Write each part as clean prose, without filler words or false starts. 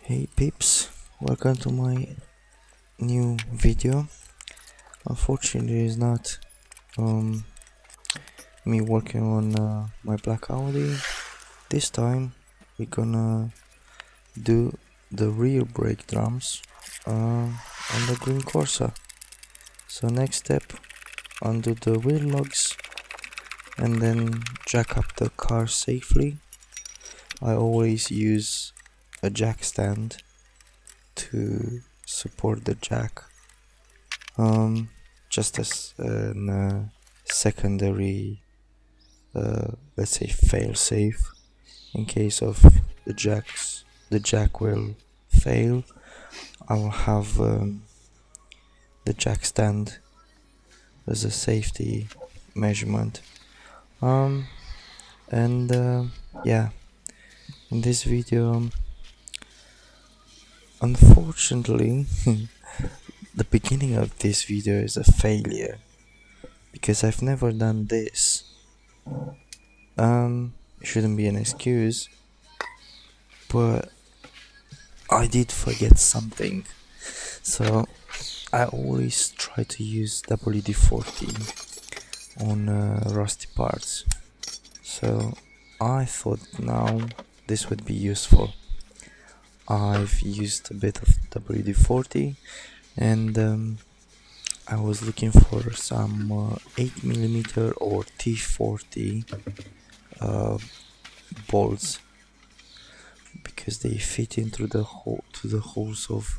Hey peeps, welcome to my new video. Unfortunately, it's not um, me working on my black Audi. This time we're gonna do the rear brake drums on the green Corsa. So next step, undo the wheel lugs and then jack up the car safely. I always use a jack stand to support the jack, just as an secondary, let's say, fail safe in case of the jack will fail. I will have the jack stand as a safety measurement. um and yeah, in this video, unfortunately, the beginning of this video is a failure because I've never done this. It shouldn't be an excuse, but I did forget something. So I always try to use WD-40 on rusty parts. So I thought now this would be useful. I've used a bit of WD-40 and I was looking for some 8mm or T40 bolts because they fit into the holes of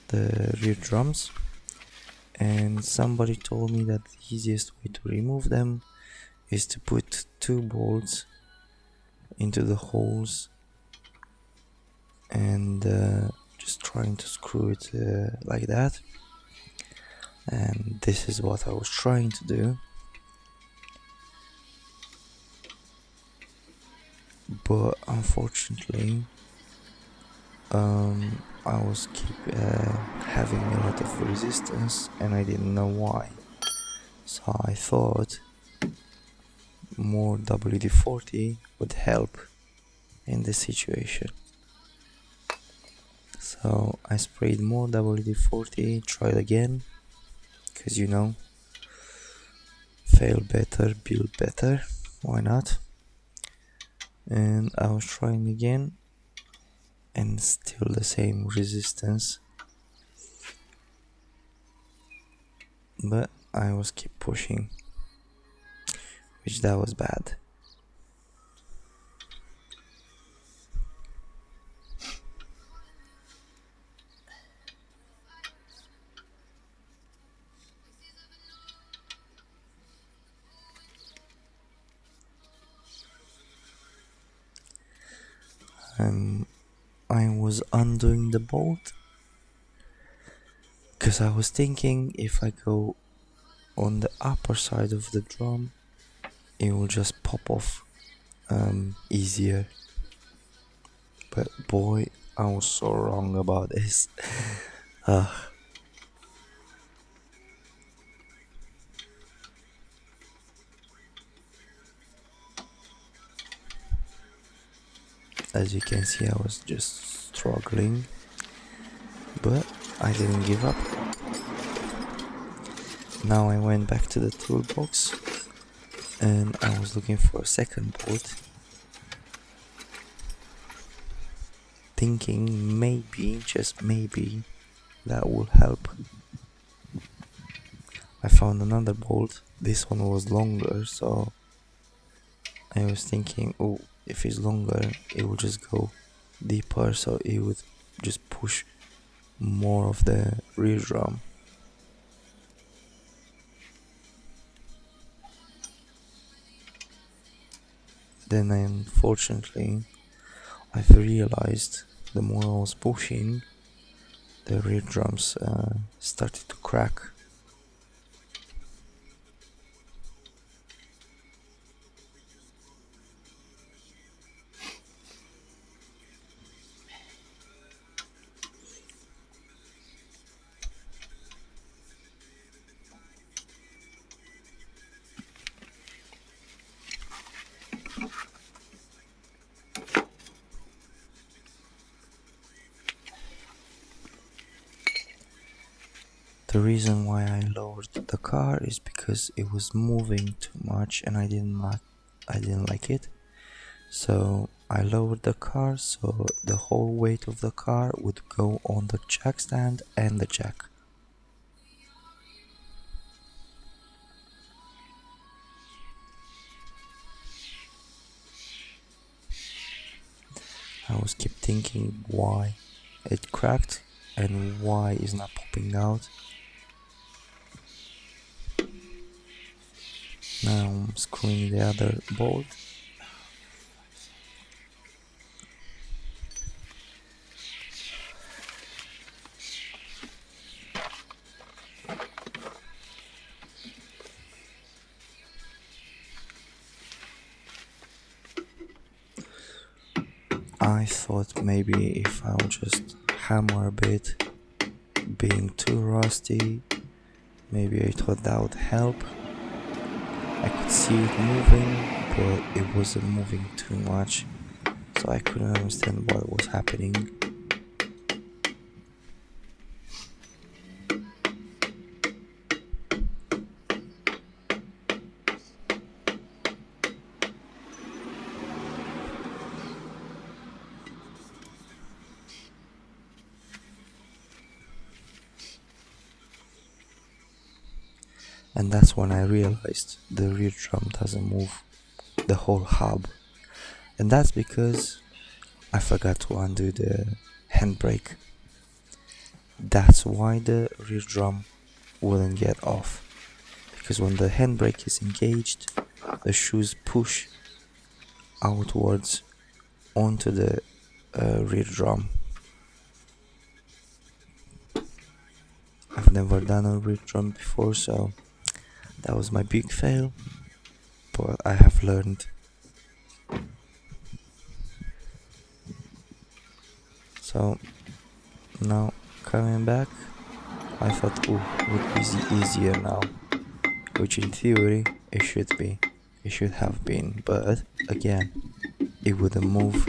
the rear drums, and somebody told me that the easiest way to remove them is to put two bolts into the holes and just trying to screw it like that. And this is what I was trying to do, but unfortunately I was having a lot of resistance and I didn't know why. So I thought more WD-40 would help in this situation. So I sprayed more WD-40, tried again, because fail better, build better, why not? And I was trying again and still the same resistance, but I was keep pushing, which that was bad. I was undoing the bolt because I was thinking if I go on the upper side of the drum it will just pop off easier, but boy, I was so wrong about this. As you can see, I was just struggling, but I didn't give up. Now I went back to the toolbox and I was looking for a second bolt, thinking maybe, just maybe, that will help. I found another bolt. This one was longer, so I was thinking, oh, if it's longer it will just go deeper, so it would just push more of the rear drum. Then unfortunately I've realized the more I was pushing, the rear drums started to crack. The reason why I lowered the car is because it was moving too much and I didn't like it. So I lowered the car so the whole weight of the car would go on the jack stand and the jack. I was keep thinking why it cracked and why it's not popping out. Now I'm screwing the other bolt. I thought maybe if I'll just hammer a bit, being too rusty, maybe I thought that would help. I could see it moving, but it wasn't moving too much, so I couldn't understand what was happening. And that's when I realized the rear drum doesn't move the whole hub. And that's because I forgot to undo the handbrake. That's why the rear drum wouldn't get off. Because when the handbrake is engaged, the shoes push outwards onto the rear drum. I've never done a rear drum before, so that was my big fail, but I have learned. So now coming back, I thought, would be easier now, which in theory it should be. It should have been, but again, it wouldn't move.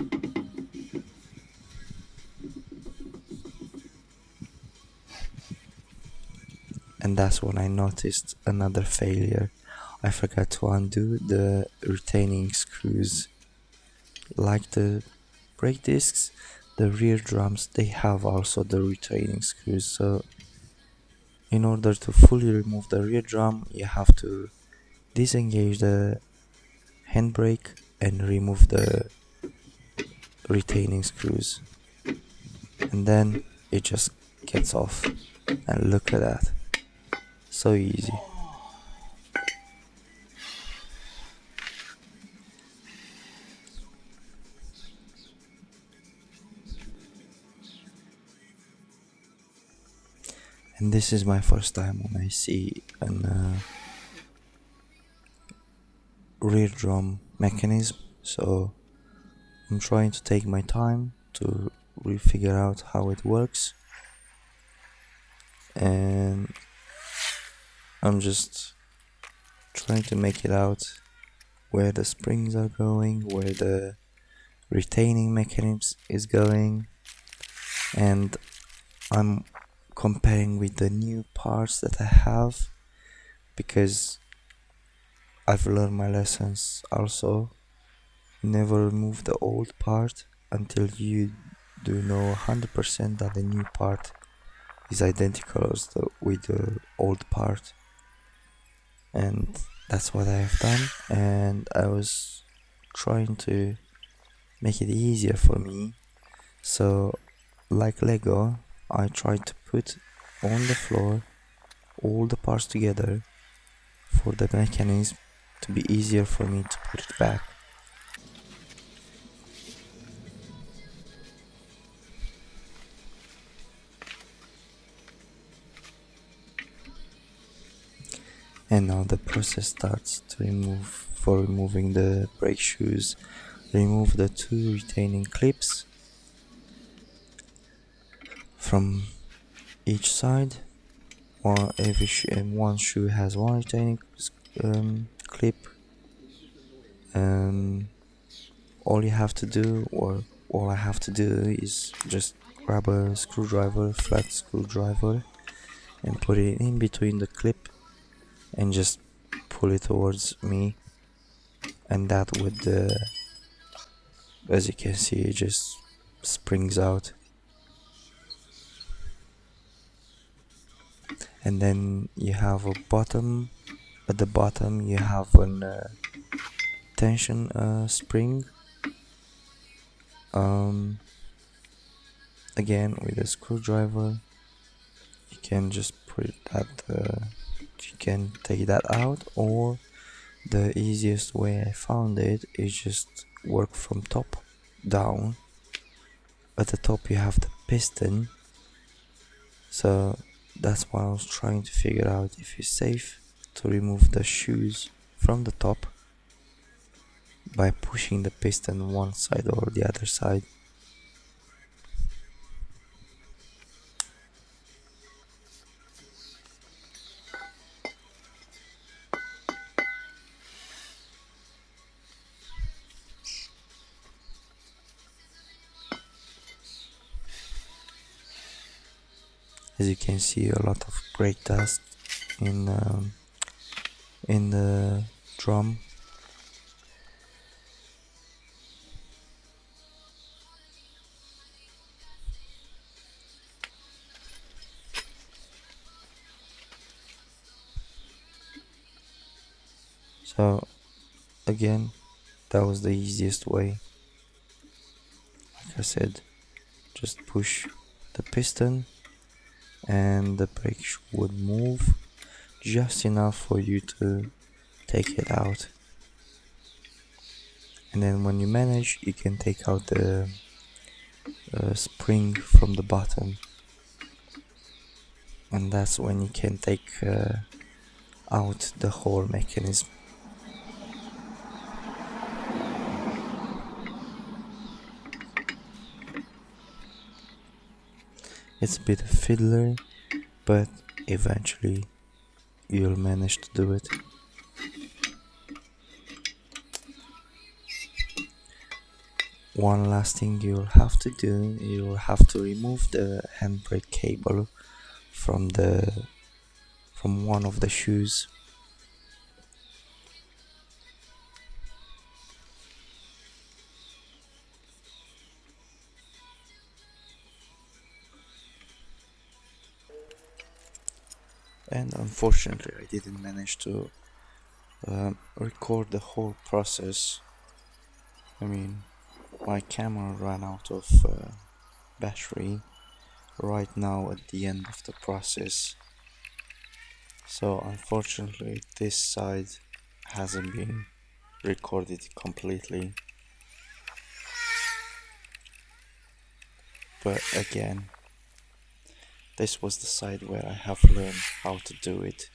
And that's when I noticed another failure. I forgot to undo the retaining screws. Like the brake discs, the rear drums, they have also the retaining screws. So in order to fully remove the rear drum, you have to disengage the handbrake and remove the retaining screws, and then it just gets off. And look at that, so easy. And this is my first time when I see an rear drum mechanism, so I'm trying to take my time to figure out how it works, and I'm just trying to make it out where the springs are going, where the retaining mechanism is going, and I'm comparing with the new parts that I have, because I've learned my lessons also. Never remove the old part until you do know 100% that the new part is identical as with the old part. And that's what I have done, and I was trying to make it easier for me. So like Lego, I tried to put on the floor all the parts together for the mechanism to be easier for me to put it back. And now the process starts to removing the brake shoes. Remove the two retaining clips from each side. One shoe has one retaining clip. All you have to do, or all I have to do, is just grab a screwdriver, flat screwdriver, and put it in between the clip and just pull it towards me, and that would as you can see, it just springs out. And then you have a bottom. At the bottom you have an tension spring, again with a screwdriver you can just put that you can take that out, or the easiest way I found it is just work from top down. At the top you have the piston, so that's why I was trying to figure out if it's safe to remove the shoes from the top by pushing the piston one side or the other side. As you can see, a lot of brake dust in the drum. So again, that was the easiest way. Like I said, just push the piston and the brake shoe would move just enough for you to take it out. And then when you manage, you can take out the spring from the bottom, and that's when you can take out the whole mechanism. It's a bit of fiddler, but eventually you'll manage to do it. One last thing you'll have to do, you'll have to remove the handbrake cable from one of the shoes. And unfortunately I didn't manage to record the whole process. I mean, my camera ran out of battery right now at the end of the process, so unfortunately this side hasn't been recorded completely. But again, this was the side where I have learned how to do it,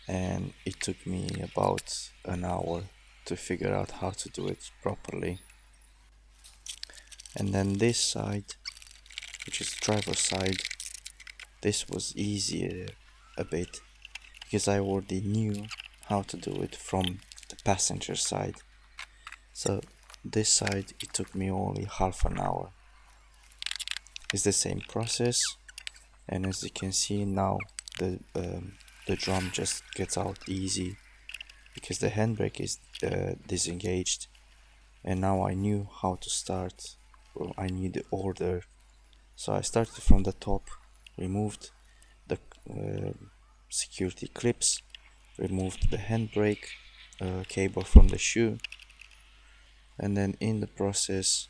and it took me about an hour to figure out how to do it properly. And then this side, which is the driver's side, this was easier a bit because I already knew how to do it from the passenger side. So this side, it took me only half an hour. It's the same process, and as you can see now, the drum just gets out easy because the handbrake is disengaged. And now I knew how to start. Well, I knew the order, so I started from the top, removed the security clips, removed the handbrake cable from the shoe, and then in the process,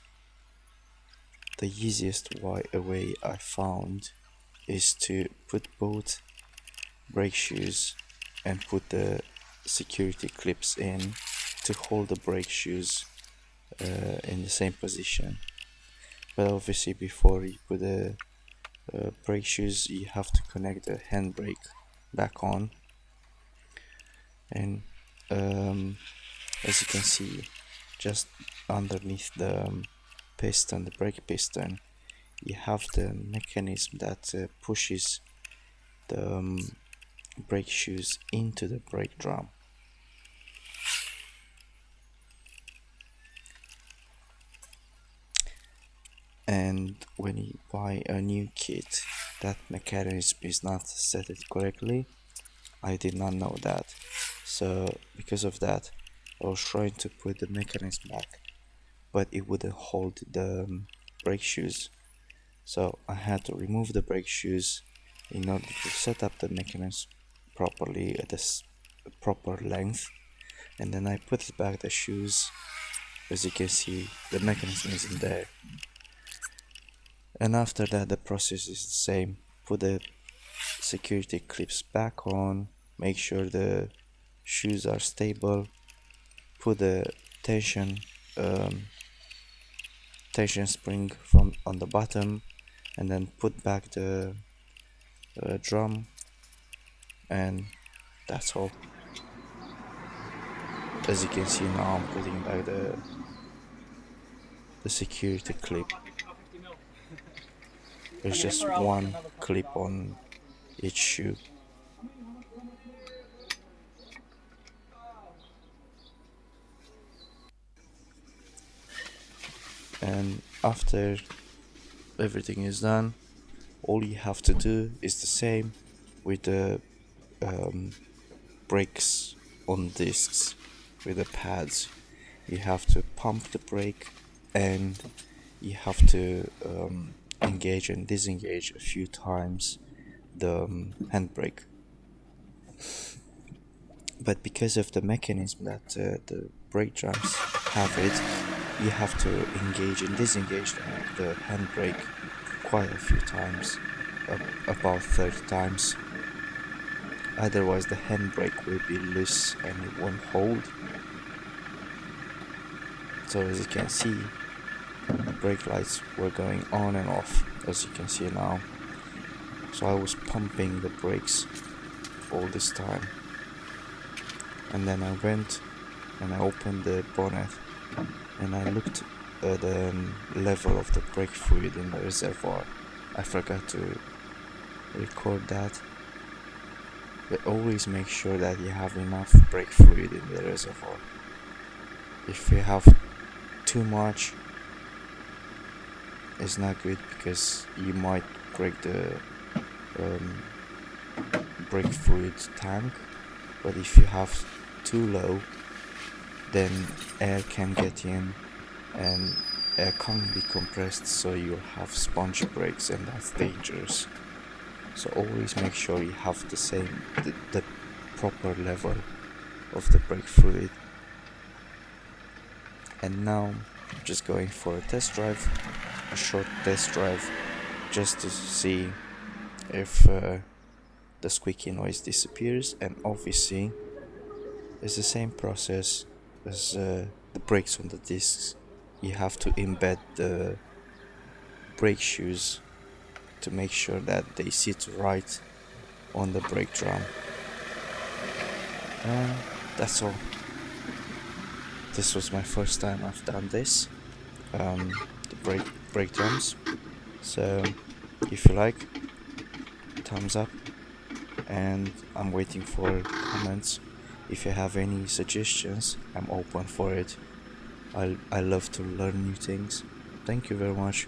the easiest way I found is to put both brake shoes and put the security clips in to hold the brake shoes in the same position. But obviously before you put the brake shoes, you have to connect the handbrake back on. And as you can see, just underneath the piston, the brake piston, you have the mechanism that pushes the brake shoes into the brake drum. And and when you buy a new kit that mechanism is not set it correctly. I did not know that, so because of that I was trying to put the mechanism back, but it wouldn't hold the brake shoes, so I had to remove the brake shoes in order to set up the mechanism properly at this proper length, and then I put back the shoes. As you can see, the mechanism isn't there, and after that the process is the same. Put the security clips back on, make sure the shoes are stable, put the tension tension spring from on the bottom, and then put back the drum, and that's all. As you can see now, I'm putting back the security clip. There's just one clip on each shoe. And after everything is done, all you have to do is the same with the brakes on discs, with the pads. You have to pump the brake, and you have to engage and disengage a few times the handbrake. But because of the mechanism that the brake drums have it, you have to engage and disengage the handbrake quite a few times, about 30 times. Otherwise the handbrake will be loose and it won't hold. So as you can see, the brake lights were going on and off, as you can see now. So I was pumping the brakes all this time, and then I went and I opened the bonnet and I looked at the level of the brake fluid in the reservoir. I forgot to record that, but always make sure that you have enough brake fluid in the reservoir. If you have too much, it's not good, because you might break the brake fluid tank. But if you have too low, then air can get in and air can't be compressed, so you'll have spongy brakes, and that's dangerous. So always make sure you have the proper level of the brake fluid. And now I'm just going for a short test drive, just to see if the squeaky noise disappears. And obviously it's the same process as the brakes on the discs. You have to embed the brake shoes to make sure that they sit right on the brake drum. And that's all. This was my first time I've done this, the brake drums. So if you like, thumbs up, and I'm waiting for comments. If you have any suggestions, I'm open for it. I love to learn new things. Thank you very much.